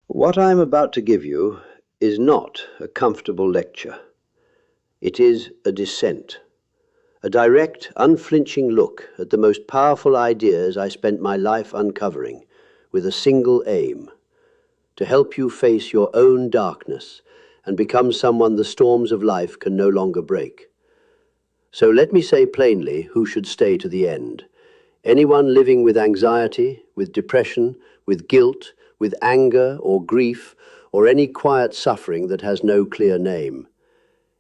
What I am about to give you is not a comfortable lecture. It is a descent, a direct, unflinching look at the most powerful ideas I spent my life uncovering, with a single aim: to help you face your own darkness and become someone the storms of life can no longer break. So let me say plainly who should stay to the end. Anyone living with anxiety, with depression, with guilt, with anger or grief, or any quiet suffering that has no clear name.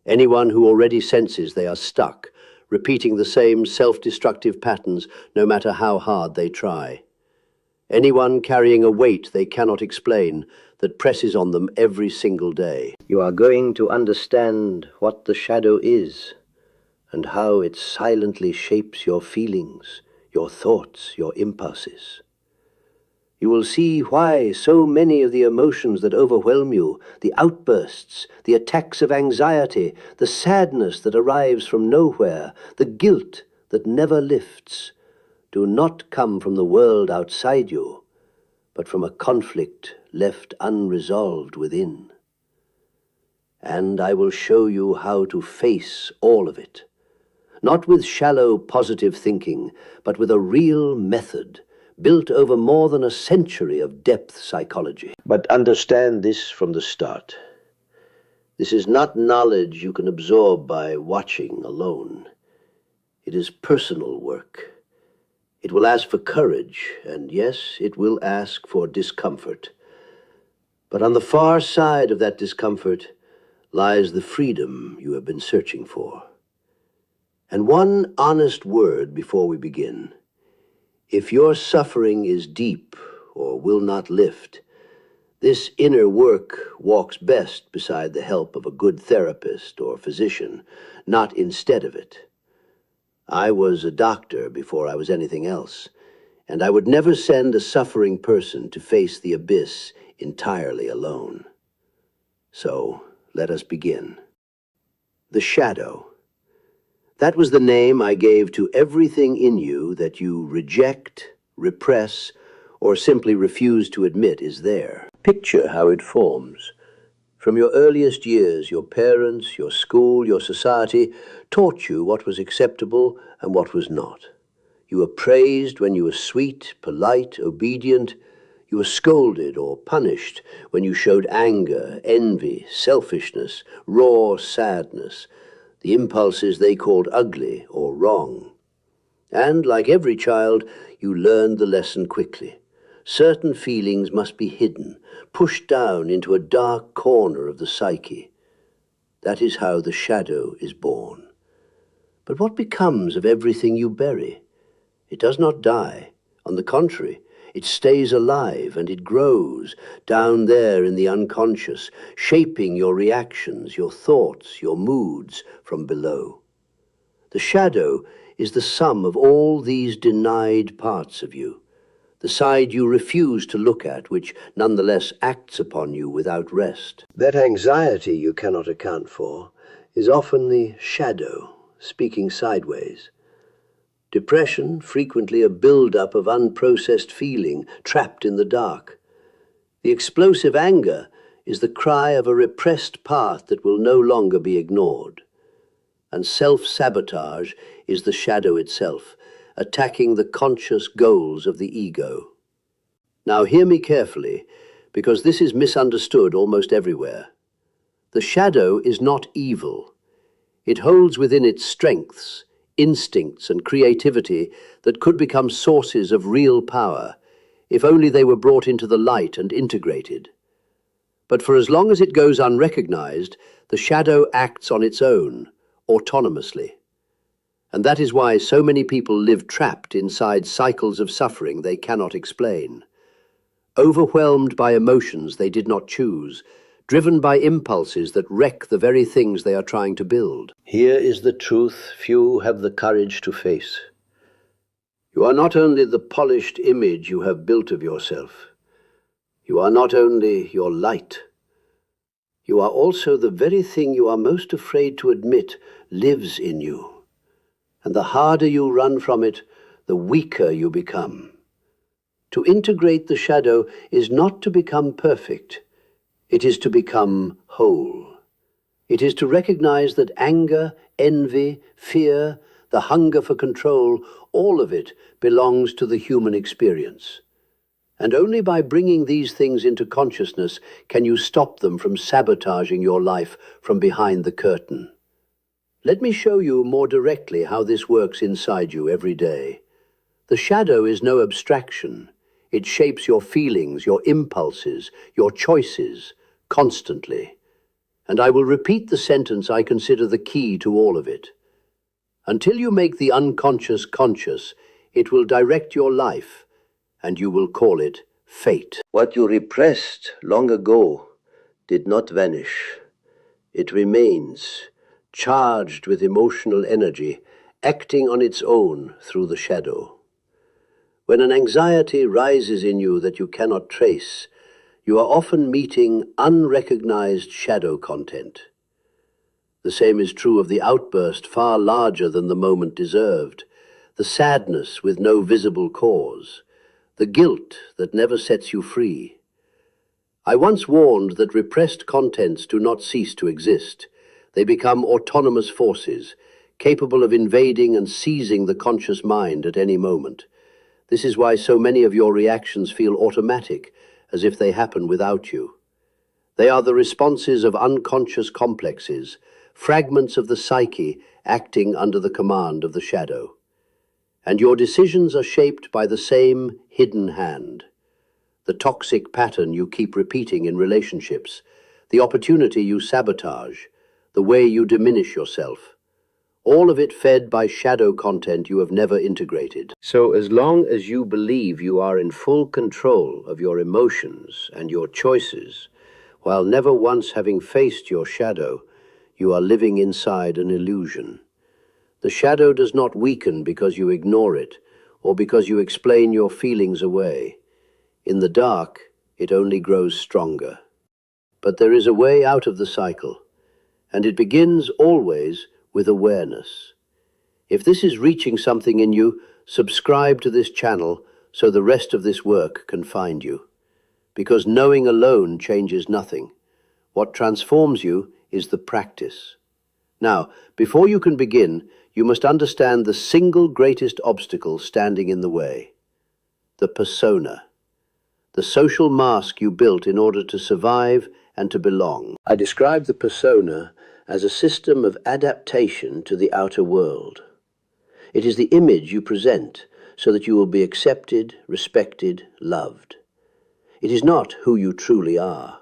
Anyone who already senses they are stuck, repeating the same self-destructive patterns no matter how hard they try. Anyone carrying a weight they cannot explain that presses on them every single day. You are going to understand what the shadow is and how it silently shapes your feelings, your thoughts, your impulses. You will see why so many of the emotions that overwhelm you, the outbursts, the attacks of anxiety, the sadness that arrives from nowhere, the guilt that never lifts, do not come from the world outside you, but from a conflict left unresolved within. And I will show you how to face all of it, not with shallow positive thinking, but with a real method built over more than a century of depth psychology. But understand this from the start. This is not knowledge you can absorb by watching alone. It is personal work. It will ask for courage, and yes, it will ask for discomfort. But on the far side of that discomfort lies the freedom you have been searching for. And one honest word before we begin. If your suffering is deep or will not lift, this inner work walks best beside the help of a good therapist or physician, not instead of it. I was a doctor before I was anything else, and I would never send a suffering person to face the abyss entirely alone. So, let us begin. The shadow. That was the name I gave to everything in you that you reject, repress, or simply refuse to admit is there. Picture how it forms. From your earliest years, your parents, your school, your society taught you what was acceptable and what was not. You were praised when you were sweet, polite, obedient. You were scolded or punished when you showed anger, envy, selfishness, raw sadness, the impulses they called ugly or wrong. And, like every child, you learned the lesson quickly. Certain feelings must be hidden, pushed down into a dark corner of the psyche. That is how the shadow is born. But what becomes of everything you bury? It does not die. On the contrary, it stays alive and it grows down there in the unconscious, shaping your reactions, your thoughts, your moods from below. The shadow is the sum of all these denied parts of you, the side you refuse to look at, which nonetheless acts upon you without rest. That anxiety you cannot account for is often the shadow speaking sideways. Depression, frequently a build-up of unprocessed feeling trapped in the dark. The explosive anger is the cry of a repressed part that will no longer be ignored. And self-sabotage is the shadow itself, attacking the conscious goals of the ego. Now hear me carefully, because this is misunderstood almost everywhere. The shadow is not evil. It holds within it strengths, instincts and creativity that could become sources of real power, if only they were brought into the light and integrated. But for as long as it goes unrecognized, the shadow acts on its own, autonomously. And that is why so many people live trapped inside cycles of suffering they cannot explain. Overwhelmed by emotions they did not choose, driven by impulses that wreck the very things they are trying to build. Here is the truth few have the courage to face. You are not only the polished image you have built of yourself. You are not only your light. You are also the very thing you are most afraid to admit lives in you. And the harder you run from it, the weaker you become. To integrate the shadow is not to become perfect. It is to become whole. It is to recognize that anger, envy, fear, the hunger for control, all of it belongs to the human experience. And only by bringing these things into consciousness can you stop them from sabotaging your life from behind the curtain. Let me show you more directly how this works inside you every day. The shadow is no abstraction. It shapes your feelings, your impulses, your choices, constantly. And I will repeat the sentence I consider the key to all of it. Until you make the unconscious conscious, it will direct your life, and you will call it fate. What you repressed long ago did not vanish. It remains, charged with emotional energy, acting on its own through the shadow. When an anxiety rises in you that you cannot trace, you are often meeting unrecognized shadow content. The same is true of the outburst far larger than the moment deserved, the sadness with no visible cause, the guilt that never sets you free. I once warned that repressed contents do not cease to exist. They become autonomous forces, capable of invading and seizing the conscious mind at any moment. This is why so many of your reactions feel automatic, as if they happen without you. They are the responses of unconscious complexes, fragments of the psyche acting under the command of the shadow. And your decisions are shaped by the same hidden hand. The toxic pattern you keep repeating in relationships, the opportunity you sabotage, the way you diminish yourself. All of it fed by shadow content you have never integrated. So as long as you believe you are in full control of your emotions and your choices, while never once having faced your shadow, you are living inside an illusion. The shadow does not weaken because you ignore it, or because you explain your feelings away. In the dark, it only grows stronger. But there is a way out of the cycle, and it begins always with awareness. If this is reaching something in you, subscribe to this channel so the rest of this work can find you. Because knowing alone changes nothing. What transforms you is the practice. Now, before you can begin, you must understand the single greatest obstacle standing in the way. The persona. The social mask you built in order to survive and to belong. I describe the persona as a system of adaptation to the outer world. It is the image you present so that you will be accepted, respected, loved. It is not who you truly are.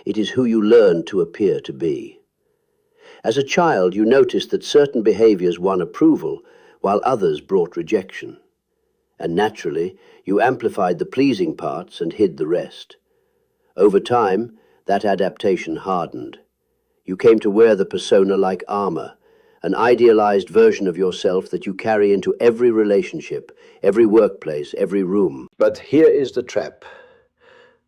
It is who you learn to appear to be. As a child, you noticed that certain behaviors won approval while others brought rejection. And naturally, you amplified the pleasing parts and hid the rest. Over time, that adaptation hardened. You came to wear the persona like armor, an idealized version of yourself that you carry into every relationship, every workplace, every room. But here is the trap.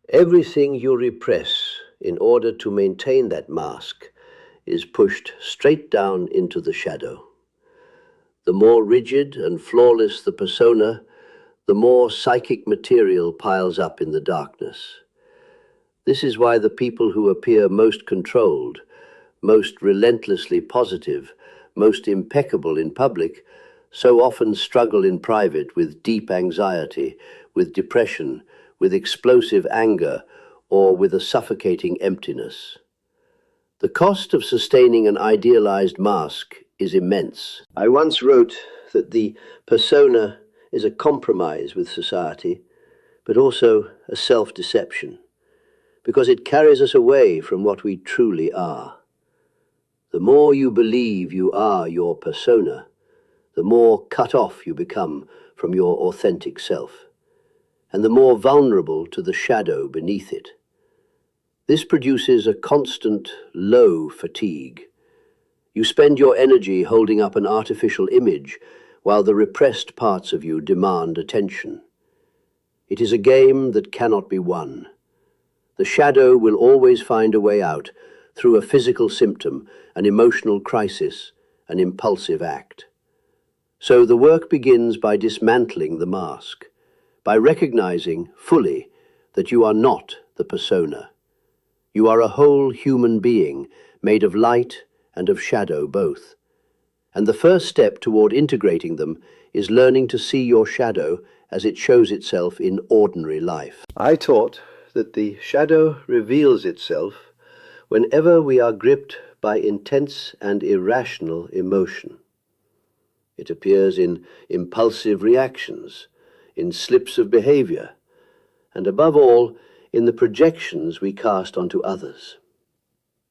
Everything you repress in order to maintain that mask is pushed straight down into the shadow. The more rigid and flawless the persona, the more psychic material piles up in the darkness. This is why the people who appear most controlled, most relentlessly positive, most impeccable in public, so often struggle in private with deep anxiety, with depression, with explosive anger, or with a suffocating emptiness. The cost of sustaining an idealized mask is immense. I once wrote that the persona is a compromise with society, but also a self-deception, because it carries us away from what we truly are. The more you believe you are your persona, the more cut off you become from your authentic self, and the more vulnerable to the shadow beneath it. This produces a constant low fatigue. You spend your energy holding up an artificial image, while the repressed parts of you demand attention. It is a game that cannot be won. The shadow will always find a way out through a physical symptom, an emotional crisis, an impulsive act. So the work begins by dismantling the mask, by recognizing fully that you are not the persona. You are a whole human being, made of light and of shadow both. And the first step toward integrating them is learning to see your shadow as it shows itself in ordinary life. I taught that the shadow reveals itself whenever we are gripped by intense and irrational emotion. It appears in impulsive reactions, in slips of behavior, and above all, in the projections we cast onto others.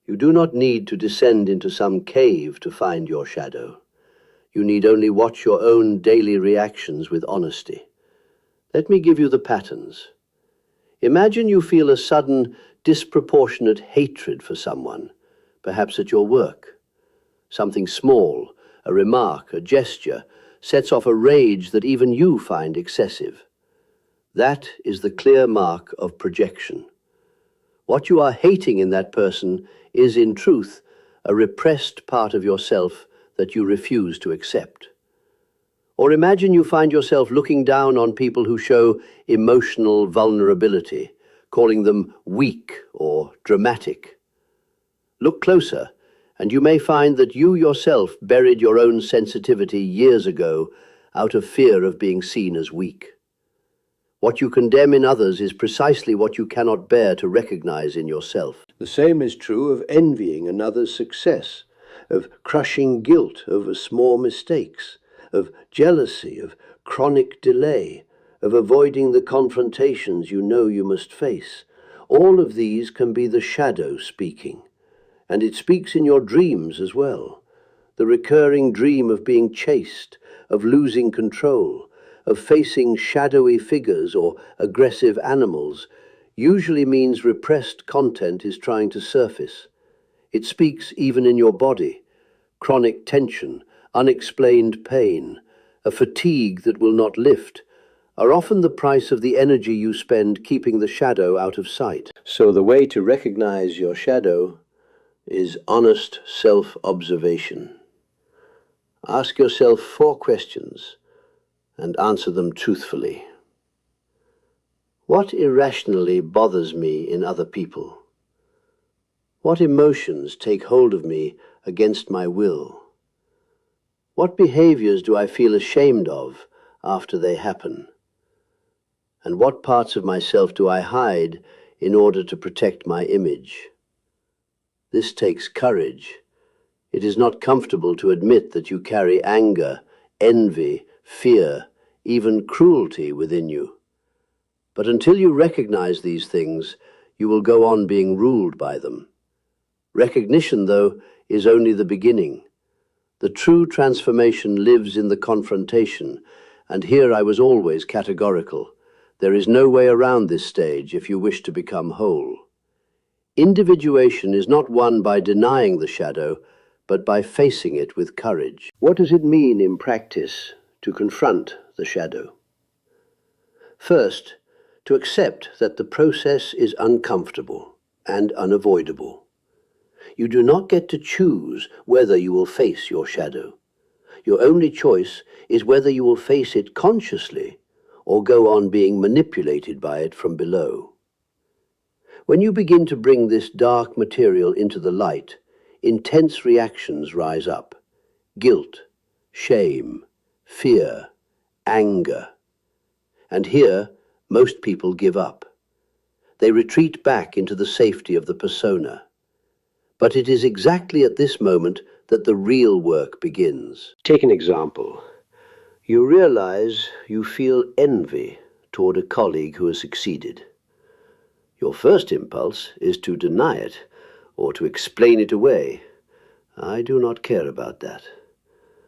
You do not need to descend into some cave to find your shadow. You need only watch your own daily reactions with honesty. Let me give you the patterns. Imagine you feel a sudden, disproportionate hatred for someone, perhaps at your work. Something small, a remark, a gesture, sets off a rage that even you find excessive. That is the clear mark of projection. What you are hating in that person is, in truth, a repressed part of yourself that you refuse to accept. Or imagine you find yourself looking down on people who show emotional vulnerability, calling them weak or dramatic. Look closer, and you may find that you yourself buried your own sensitivity years ago out of fear of being seen as weak. What you condemn in others is precisely what you cannot bear to recognize in yourself. The same is true of envying another's success, of crushing guilt over small mistakes, of jealousy, of chronic delay, of avoiding the confrontations you know you must face. All of these can be the shadow speaking, and it speaks in your dreams as well. The recurring dream of being chased, of losing control, of facing shadowy figures or aggressive animals, usually means repressed content is trying to surface. It speaks even in your body. Chronic tension, unexplained pain, a fatigue that will not lift, are often the price of the energy you spend keeping the shadow out of sight. So the way to recognize your shadow is honest self-observation. Ask yourself 4 questions and answer them truthfully. What irrationally bothers me in other people? What emotions take hold of me against my will? What behaviors do I feel ashamed of after they happen? And what parts of myself do I hide in order to protect my image? This takes courage. It is not comfortable to admit that you carry anger, envy, fear, even cruelty within you. But until you recognize these things, you will go on being ruled by them. Recognition, though, is only the beginning. The true transformation lives in the confrontation, and here I was always categorical. There is no way around this stage if you wish to become whole. Individuation is not won by denying the shadow, but by facing it with courage. What does it mean in practice to confront the shadow? First, to accept that the process is uncomfortable and unavoidable. You do not get to choose whether you will face your shadow. Your only choice is whether you will face it consciously or go on being manipulated by it from below. When you begin to bring this dark material into the light, intense reactions rise up: guilt, shame, fear, anger. And here, most people give up. They retreat back into the safety of the persona. But it is exactly at this moment that the real work begins. Take an example. You realize you feel envy toward a colleague who has succeeded. Your first impulse is to deny it or to explain it away. I do not care about that.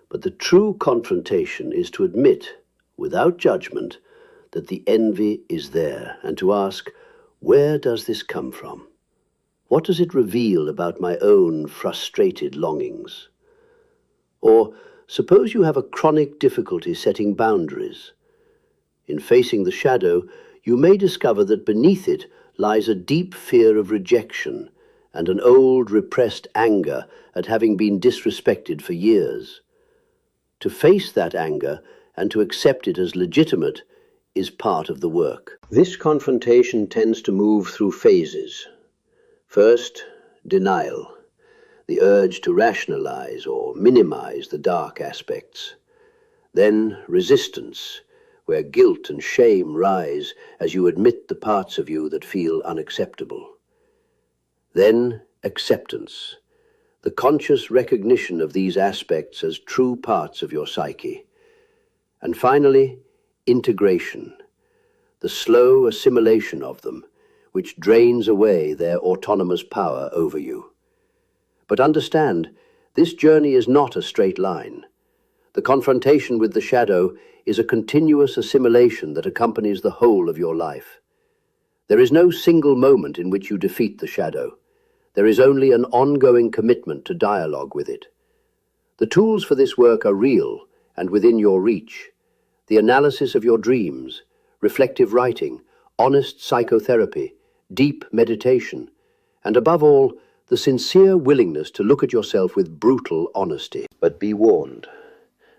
But the true confrontation is to admit, without judgment, that the envy is there, and to ask, where does this come from? What does it reveal about my own frustrated longings? Or suppose you have a chronic difficulty setting boundaries. In facing the shadow, you may discover that beneath it lies a deep fear of rejection and an old repressed anger at having been disrespected for years. To face that anger and to accept it as legitimate is part of the work. This confrontation tends to move through phases. First, denial, the urge to rationalize or minimize the dark aspects. Then resistance, where guilt and shame rise as you admit the parts of you that feel unacceptable. Then acceptance, the conscious recognition of these aspects as true parts of your psyche. And finally, integration, the slow assimilation of them, which drains away their autonomous power over you. But understand, this journey is not a straight line. The confrontation with the shadow is a continuous assimilation that accompanies the whole of your life. There is no single moment in which you defeat the shadow. There is only an ongoing commitment to dialogue with it. The tools for this work are real and within your reach. The analysis of your dreams, reflective writing, honest psychotherapy, deep meditation, and above all, the sincere willingness to look at yourself with brutal honesty. But be warned,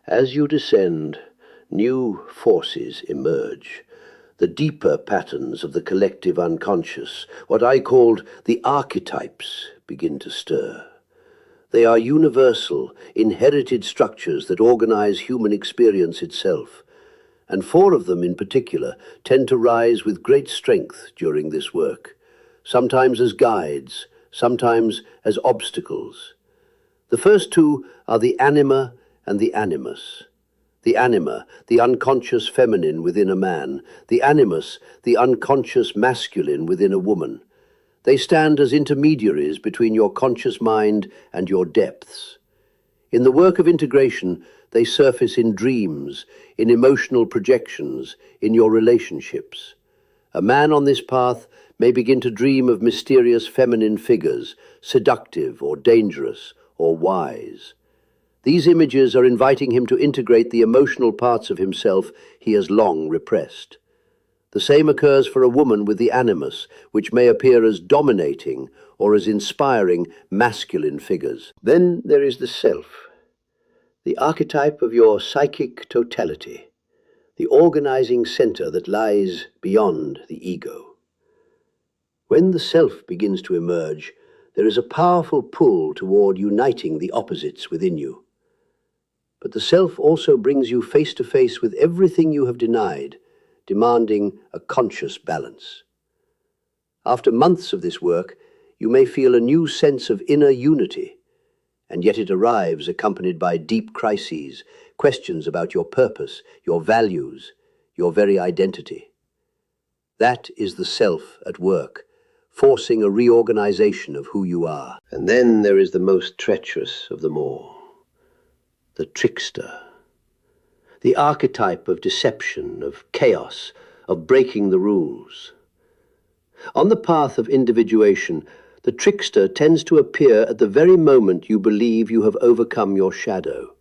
as you descend, new forces emerge. The deeper patterns of the collective unconscious, what I called the archetypes, begin to stir. They are universal, inherited structures that organize human experience itself, and 4 of them in particular tend to rise with great strength during this work, sometimes as guides, sometimes as obstacles. The first 2 are the Anima and the Animus. The Anima, the unconscious feminine within a man, the Animus, the unconscious masculine within a woman. They stand as intermediaries between your conscious mind and your depths. In the work of integration, they surface in dreams, in emotional projections, in your relationships. A man on this path may begin to dream of mysterious feminine figures, seductive or dangerous or wise. These images are inviting him to integrate the emotional parts of himself he has long repressed. The same occurs for a woman with the Animus, which may appear as dominating or as inspiring masculine figures. Then there is the self, the archetype of your psychic totality, the organizing center that lies beyond the ego. When the self begins to emerge, there is a powerful pull toward uniting the opposites within you. But the self also brings you face to face with everything you have denied, demanding a conscious balance. After months of this work, you may feel a new sense of inner unity, and yet it arrives accompanied by deep crises, questions about your purpose, your values, your very identity. That is the self at work, forcing a reorganization of who you are. And then there is the most treacherous of them all, the trickster, the archetype of deception, of chaos, of breaking the rules. On the path of individuation, the trickster tends to appear at the very moment you believe you have overcome your shadow.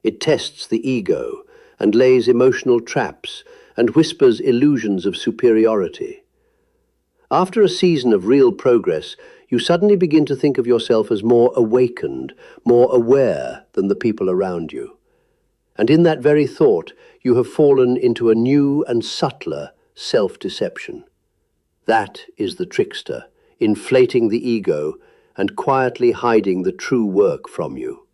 It tests the ego and lays emotional traps and whispers illusions of superiority. After a season of real progress, you suddenly begin to think of yourself as more awakened, more aware than the people around you. And in that very thought, you have fallen into a new and subtler self-deception. That is the trickster, inflating the ego and quietly hiding the true work from you.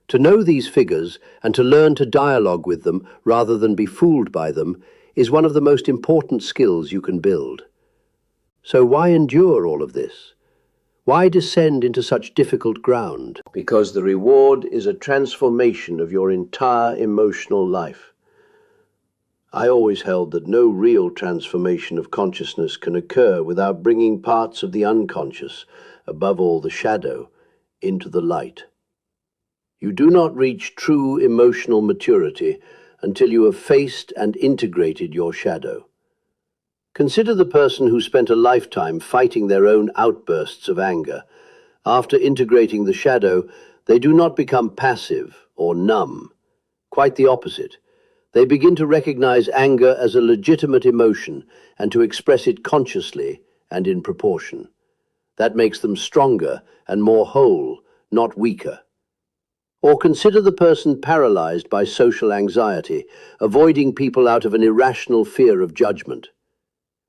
To know these figures and to learn to dialogue with them rather than be fooled by them is one of the most important skills you can build. So why endure all of this? Why descend into such difficult ground? Because the reward is a transformation of your entire emotional life. I always held that no real transformation of consciousness can occur without bringing parts of the unconscious, above all the shadow, into the light. You do not reach true emotional maturity until you have faced and integrated your shadow. Consider the person who spent a lifetime fighting their own outbursts of anger. After integrating the shadow, they do not become passive or numb. Quite the opposite. They begin to recognize anger as a legitimate emotion and to express it consciously and in proportion. That makes them stronger and more whole, not weaker. Or consider the person paralyzed by social anxiety, avoiding people out of an irrational fear of judgment.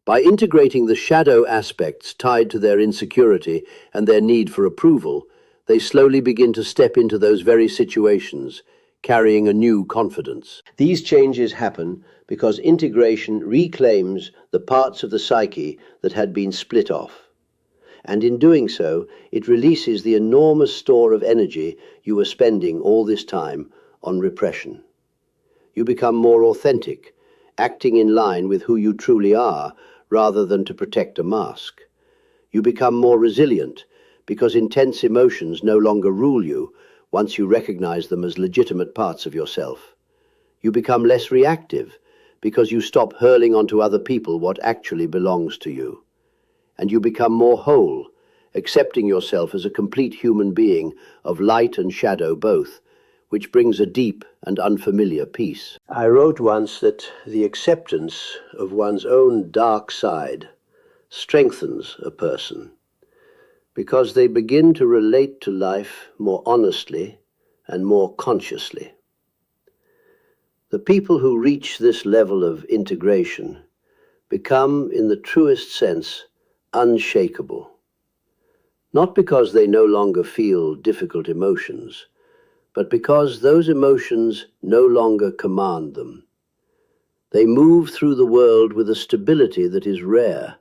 By integrating the shadow aspects tied to their insecurity and their need for approval, they slowly begin to step into those very situations, carrying a new confidence. These changes happen because integration reclaims the parts of the psyche that had been split off. And in doing so, it releases the enormous store of energy you were spending all this time on repression. You become more authentic, acting in line with who you truly are, rather than to protect a mask. You become more resilient, because intense emotions no longer rule you once you recognize them as legitimate parts of yourself. You become less reactive, because you stop hurling onto other people what actually belongs to you. And you become more whole, accepting yourself as a complete human being of light and shadow both, which brings a deep and unfamiliar peace. I wrote once that the acceptance of one's own dark side strengthens a person, because they begin to relate to life more honestly and more consciously. The people who reach this level of integration become, in the truest sense, unshakable. Not because they no longer feel difficult emotions, but because those emotions no longer command them. They move through the world with a stability that is rare,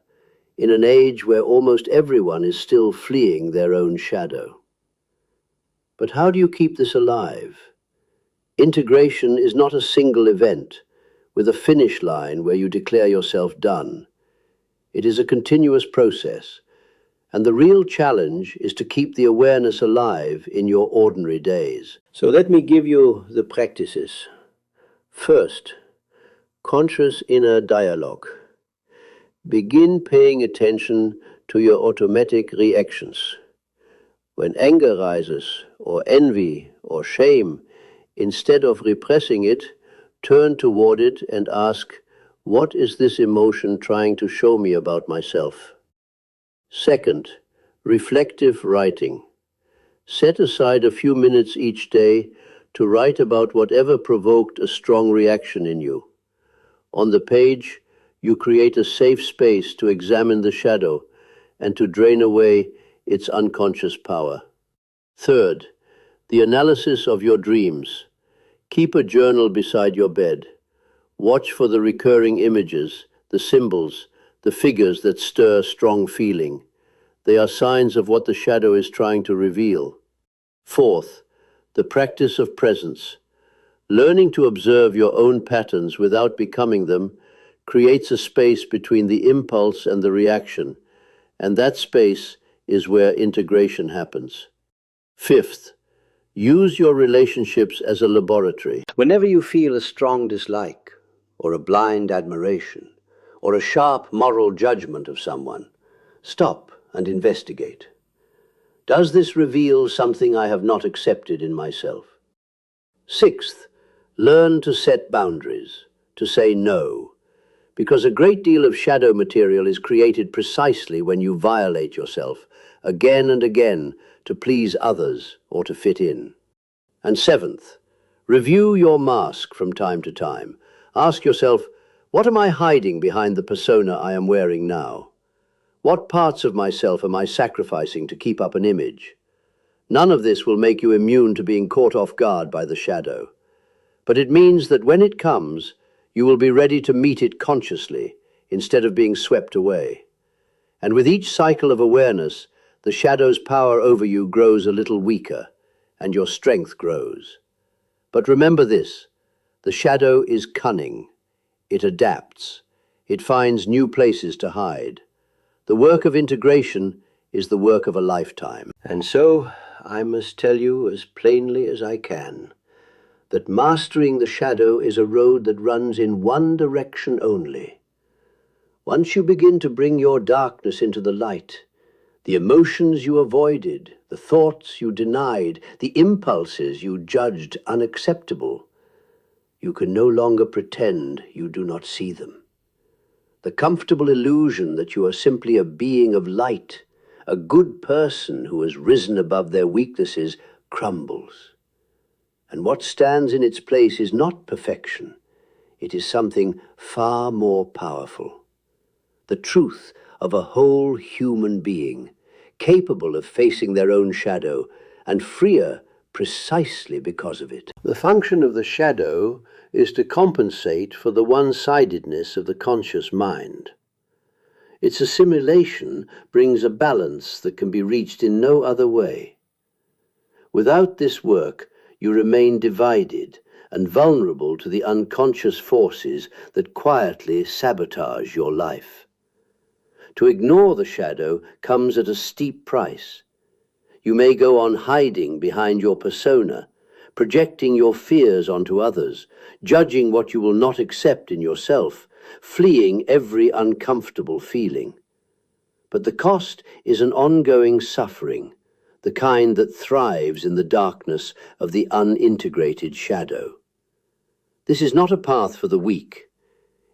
in an age where almost everyone is still fleeing their own shadow. But how do you keep this alive? Integration is not a single event, with a finish line where you declare yourself done. It is a continuous process, and the real challenge is to keep the awareness alive in your ordinary days. So let me give you the practices. First, conscious inner dialogue. Begin paying attention to your automatic reactions. When anger rises, or envy, or shame, instead of repressing it, turn toward it and ask, what is this emotion trying to show me about myself? Second, reflective writing. Set aside a few minutes each day to write about whatever provoked a strong reaction in you. On the page, you create a safe space to examine the shadow and to drain away its unconscious power. Third, the analysis of your dreams. Keep a journal beside your bed. Watch for the recurring images, the symbols, the figures that stir strong feeling. They are signs of what the shadow is trying to reveal. Fourth, the practice of presence. Learning to observe your own patterns without becoming them creates a space between the impulse and the reaction, and that space is where integration happens. Fifth, use your relationships as a laboratory. Whenever you feel a strong dislike, or a blind admiration, or a sharp moral judgment of someone, stop and investigate. Does this reveal something I have not accepted in myself? Sixth, learn to set boundaries, to say no, because a great deal of shadow material is created precisely when you violate yourself, again and again, to please others or to fit in. And seventh, review your mask from time to time. Ask yourself, what am I hiding behind the persona I am wearing now? What parts of myself am I sacrificing to keep up an image? None of this will make you immune to being caught off guard by the shadow. But it means that when it comes, you will be ready to meet it consciously, instead of being swept away. And with each cycle of awareness, the shadow's power over you grows a little weaker, and your strength grows. But remember this, the shadow is cunning. It adapts. It finds new places to hide. The work of integration is the work of a lifetime. And so, I must tell you as plainly as I can, that mastering the shadow is a road that runs in one direction only. Once you begin to bring your darkness into the light, the emotions you avoided, the thoughts you denied, the impulses you judged unacceptable, you can no longer pretend you do not see them. The comfortable illusion that you are simply a being of light, a good person who has risen above their weaknesses, crumbles. And what stands in its place is not perfection. It is something far more powerful. The truth of a whole human being, capable of facing their own shadow, and freer precisely because of it. The function of the shadow is to compensate for the one-sidedness of the conscious mind. Its assimilation brings a balance that can be reached in no other way. Without this work, you remain divided and vulnerable to the unconscious forces that quietly sabotage your life. To ignore the shadow comes at a steep price. You may go on hiding behind your persona, projecting your fears onto others, judging what you will not accept in yourself, fleeing every uncomfortable feeling. But the cost is an ongoing suffering, the kind that thrives in the darkness of the unintegrated shadow. This is not a path for the weak.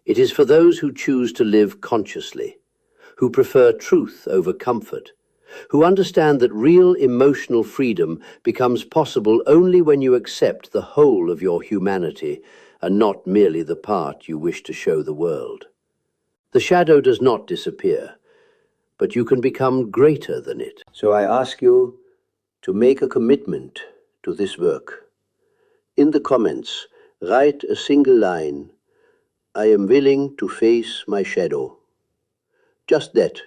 It is for those who choose to live consciously, who prefer truth over comfort, who understand that real emotional freedom becomes possible only when you accept the whole of your humanity and not merely the part you wish to show the world. The shadow does not disappear, but you can become greater than it. So I ask you to make a commitment to this work. In the comments, write a single line, "I am willing to face my shadow." Just that.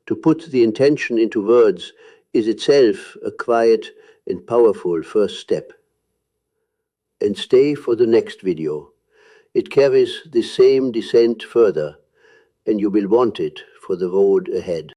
To put the intention into words is itself a quiet and powerful first step. And stay for the next video. It carries the same descent further, and you will want it for the road ahead.